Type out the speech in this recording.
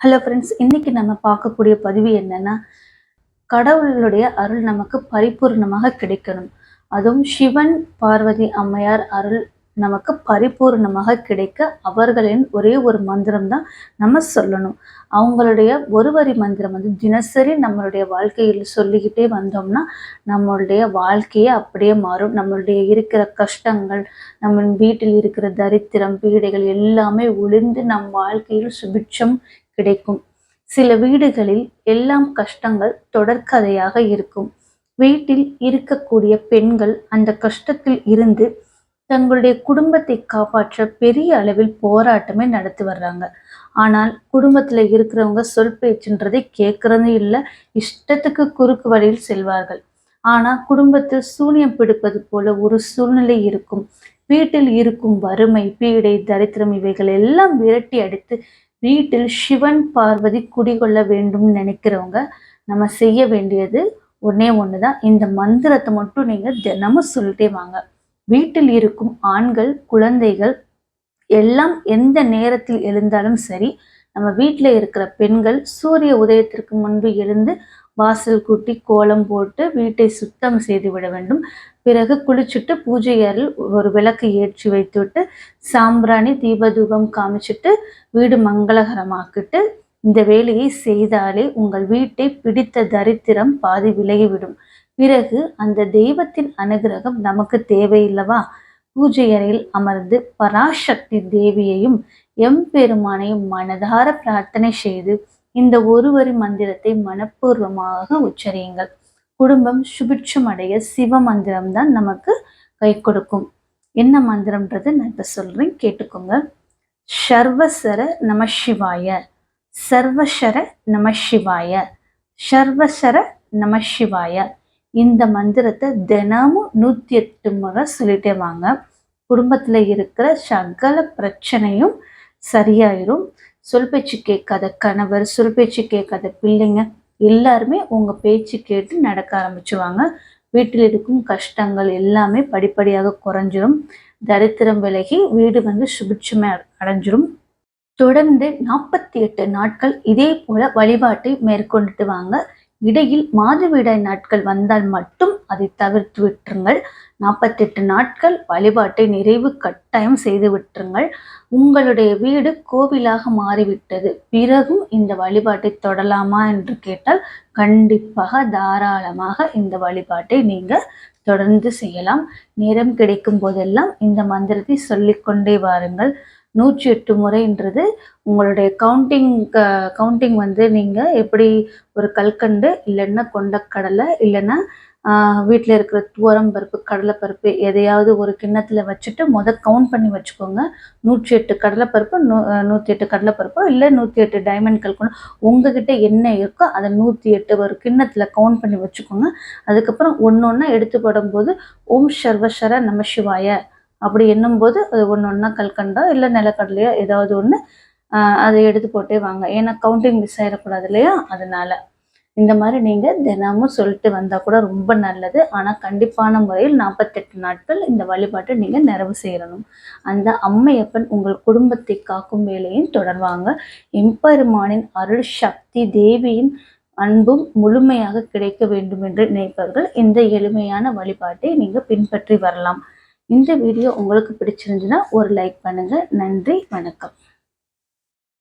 Hello friends, இன்னைக்கு நம்ம பார்க்கக்கூடிய பதிவு என்னன்னா, கடவுளுடைய அருள் நமக்கு பரிபூர்ணமாக கிடைக்கணும். அதுவும் சிவன், பார்வதி அம்மையார் அருள் நமக்கு பரிபூர்ணமாக கிடைக்க அவர்களின் ஒரே ஒரு மந்திரம் தான் நம்ம சொல்லணும். அவங்களுடைய ஒரு வரி மந்திரம் வந்து தினசரி நம்மளுடைய வாழ்க்கையில் சொல்லிக்கிட்டே வந்தோம்னா, நம்மளுடைய வாழ்க்கையே அப்படியே மாறும். நம்மளுடைய இருக்கிற கஷ்டங்கள், நம்ம வீட்டில் இருக்கிற தரித்திரம், பீடைகள் எல்லாமே ஒழிந்து நம் வாழ்க்கையில் சுபிட்சம் கிடைக்கும். சில வீடுகளில் எல்லாம் கஷ்டங்கள் தொடர்கதையாக இருக்கும். வீட்டில் இருக்கக்கூடிய பெண்கள் அந்த கஷ்டத்தில் இருந்து தங்களுடைய குடும்பத்தை காப்பாற்ற பெரிய அளவில் போராட்டமே நடத்தி வர்றாங்க. ஆனால் குடும்பத்துல இருக்கிறவங்க சொல் பேச்சுன்றதை கேட்கறது இல்லை. இஷ்டத்துக்கு குறுக்கு வழியில் செல்வார்கள். ஆனா குடும்பத்தில் சூனியம் பிடிப்பது போல ஒரு சூழ்நிலை இருக்கும். வீட்டில் இருக்கும் வறுமை, பீடை, தரித்திரம் இவைகள் எல்லாம் விரட்டி அடித்து வீட்டில் சிவன், பார்வதி குடிகொள்ள வேண்டும் நினைக்கிறவங்க நம்ம செய்ய வேண்டியது ஒன்னே ஒண்ணுதான். இந்த மந்திரத்தை மட்டும் நீங்க தினமும் சொல்லிட்டே வாங்க. வீட்டில் இருக்கும் ஆண்கள், குழந்தைகள் எல்லாம் எந்த நேரத்தில் எழுந்தாலும் சரி, நம்ம வீட்டில் இருக்கிற பெண்கள் சூரிய உதயத்திற்கு முன்பு எழுந்து வாசல் கூட்டி கோலம் போட்டு வீட்டை சுத்தம் செய்து விட வேண்டும். பிறகு குளிச்சுட்டு பூஜை அறையில் ஒரு விளக்கு ஏற்றி வைத்துவிட்டு சாம்பிராணி தீபதூபம் காமிச்சிட்டு வீடு மங்களகரமாக்கிட்டு இந்த வேலையை செய்தாலே உங்கள் வீட்டை பிடித்த தரித்திரம் பாதி விலகிவிடும். பிறகு அந்த தெய்வத்தின் அனுகிரகம் நமக்கு தேவையில்லவா? பூஜை அறையில் அமர்ந்து பராசக்தி தேவியையும் எம்பெருமானையும் மனதார பிரார்த்தனை செய்து இந்த ஒரு வரி மந்திரத்தை மனப்பூர்வமாக உச்சரியுங்கள். குடும்பம் சுபிட்சம் அடைய சிவ மந்திரம் தான் நமக்கு கை கொடுக்கும். என்ன மந்திரம்ன்றது நான் இப்ப சொல்றேன், கேட்டுக்கோங்க. சர்வசர நம சிவாய, சர்வசர நம சிவாய, சர்வசர நம சிவாய. இந்த மந்திரத்தை தினமும் 108 முறை சொல்லிட்டே வாங்க. குடும்பத்துல இருக்கிற சகல பிரச்சனையும் சரியாயிரும். சொல் பேச்சு கேட்காத கணவர், சொல் பேச்சு கேட்காத பிள்ளைங்க எல்லாருமே உங்க பேச்சு கேட்டு நடக்க ஆரம்பிச்சுவாங்க. வீட்டில் இருக்கும் கஷ்டங்கள் எல்லாமே படிப்படியாக குறைஞ்சிரும். தரித்திரம் விலகி வீடு வந்து சுபிட்சமே அடைஞ்சிரும். தொடர்ந்து 48 நாட்கள் இதே போல வழிபாட்டை மேற்கொண்டுட்டு வாங்க. இடையில் மாதவிடாய் நாட்கள் வந்தால் மட்டும் அதை தவிர்த்து விட்டுருங்கள். 48 நாட்கள் வழிபாட்டை நிறைவு கட்டாயம் செய்து விட்டுருங்கள். உங்களுடைய வீடு கோவிலாக மாறிவிட்டது. பிறகும் இந்த வழிபாட்டை தொடலாமா என்று கேட்டால் கண்டிப்பாக தாராளமாக இந்த வழிபாட்டை நீங்க தொடர்ந்து செய்யலாம். நேரம் கிடைக்கும் போதெல்லாம் இந்த மந்திரத்தை சொல்லிக்கொண்டே வாருங்கள். 108 முறைன்றது உங்களுடைய கவுண்டிங் வந்து நீங்கள் எப்படி ஒரு கல்கண்டு இல்லைன்னா கொண்டக்கடலை இல்லைன்னா வீட்டில் இருக்கிற துவரம் பருப்பு, கடலைப்பருப்பு எதையாவது ஒரு கிண்ணத்தில் வச்சுட்டு கவுண்ட் பண்ணி வச்சுக்கோங்க. 108 கடலைப்பருப்பு, 108 கடலைப்பருப்போ இல்லை 108 டைமண்ட் கல்கண்டு உங்ககிட்ட என்ன இருக்கோ அதை 108 ஒரு கிண்ணத்தில் கவுண்ட் பண்ணி வச்சுக்கோங்க. அதுக்கப்புறம் ஒன்று ஒன்றா எடுத்து போடும்போது ஓம் சர்வசர நம சிவாய அப்படி எண்ணும்போது அது ஒன்று ஒன்றா கல்கண்டா இல்லை நிலக்கடலையோ ஏதாவது ஒன்று அதை எடுத்து போட்டே வாங்க. ஏன்னா கவுண்டிங் மிஸ் ஆகிடக்கூடாது இல்லையா? அதனால இந்த மாதிரி நீங்கள் தினமும் சொல்லிட்டு வந்தால் கூட ரொம்ப நல்லது. ஆனால் கண்டிப்பான முறையில் 48 நாட்கள் இந்த வழிபாட்டை நீங்கள் நிறைவு செய்யணும். அந்த அம்மையப்பன் உங்கள் குடும்பத்தை காக்கும் வேலையும் தொடர்வாங்க. எம்பெருமானின் அருள் சக்தி, தேவியின் அன்பும் முழுமையாக கிடைக்க வேண்டும் என்று நினைப்பவர்கள் இந்த எளிமையான வழிபாட்டை நீங்கள் பின்பற்றி வரலாம். இந்த வீடியோ உங்களுக்கு பிடிச்சிருந்துச்சுன்னா ஒரு லைக் பண்ணுங்க. நன்றி, வணக்கம்.